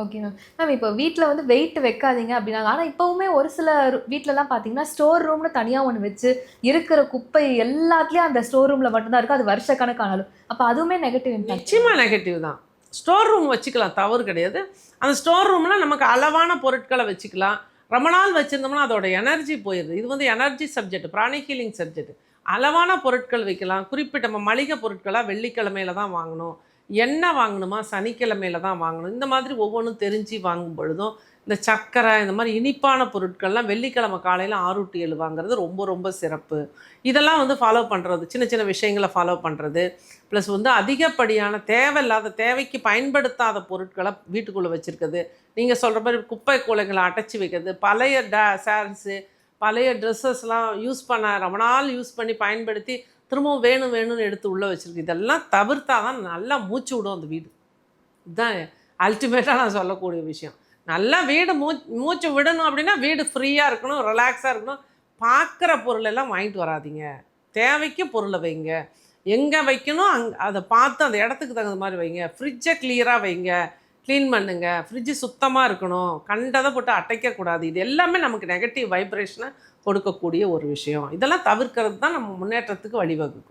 Okay ma'am. Ma'am இப்போ வீட்ல வந்து வெயிட் வைக்காதீங்க அப்டின்னாங்க. ஆனா இப்பவுமே ஒரு சில வீட்லலாம் பார்த்தீங்கன்னா, ஸ்டோர் ரூம்னு தனியா ஒண்ணு வச்சு, இருக்கிற குப்பை எல்லாத்துலயும் அந்த ஸ்டோர் ரூம்ல மட்டும் தான் இருக்கு. அது வருஷக்கணக்கானாலும். அப்ப அதுவுமே நெகட்டிவ் இம்பாக்ட் நிச்சயமா நெகட்டிவ் தான். ஸ்டோர் ரூம் வச்சுக்கலாம், தவறு கிடையாது. அந்த ஸ்டோர் ரூம்ல நமக்கு அளவான பொருட்கள வச்சுக்கலாம். ரொம்ப நாள் வச்சிருந்தோம்னா அதோட எனர்ஜி போயிருது. இது வந்து energy subject, pranic healing subject. அளவான பொருட்கள் வைக்கலாம். குறிப்பிட்ட நம்ம மளிகை பொருட்களா வெள்ளிக்கிழமையில தான் வாங்கணும். எண்ணெய் வாங்கணுமா சனிக்கிழமையில தான் வாங்கணும். இந்த மாதிரி ஒவ்வொன்னும் தெரிஞ்சு வாங்கும் பொழுதும், இந்த சர்க்கரை இந்த மாதிரி இனிப்பான பொருட்கள்லாம் வெள்ளிக்கிழமை காலையில 6 டூ 7 வாங்குறது ரொம்ப ரொம்ப சிறப்பு. இதெல்லாம் வந்து ஃபாலோ பண்றது. சின்ன சின்ன விஷயங்கள ஃபாலோ பண்றது. ப்ளஸ் வந்து அதிகப்படியான தேவையில்லாத தேவைக்கு பயன்படுத்தாத பொருட்களை வீட்டுக்குள்ளே வச்சுருக்குது. நீங்கள் சொல்கிற மாதிரி குப்பை கூலைகளை அடைச்சி வைக்கிறது, பழைய சாரீஸு பழைய ட்ரெஸ்ஸஸ்லாம் யூஸ் பண்ண ரொம்ப நாள் யூஸ் பண்ணி பயன்படுத்தி திரும்பவும் வேணும் வேணும்னு எடுத்து உள்ளே வச்சுருக்கு. இதெல்லாம் தவிர்த்தா தான் நல்லா மூச்சு விடும் அந்த வீடு. இதுதான் அல்டிமேட்டாக நான் சொல்லக்கூடிய விஷயம். நல்லா வீடு மூச்சு விடணும் அப்படின்னா வீடு ஃப்ரீயாக இருக்கணும், ரிலாக்ஸாக இருக்கணும். பார்க்குற பொருளெல்லாம் வாங்கிட்டு வராதீங்க. தேவைக்கு பொருளை வைங்க. எங்கே வைக்கணும் அதை பார்த்து அந்த இடத்துக்கு தகுந்த மாதிரி வைங்க. ஃப்ரிட்ஜை கிளியராக வைங்க, க்ளீன் பண்ணுங்க. ஃப்ரிட்ஜு சுத்தமாக இருக்கணும், கண்டதை போட்டு அடைக்கக்கூடாது. இது எல்லாமே நமக்கு நெகட்டிவ் வைப்ரேஷனை கொடுக்கக்கூடிய ஒரு விஷயம். இதெல்லாம் தவிர்க்கிறது தான் நம்ம முன்னேற்றத்துக்கு வழிவகுக்கும்.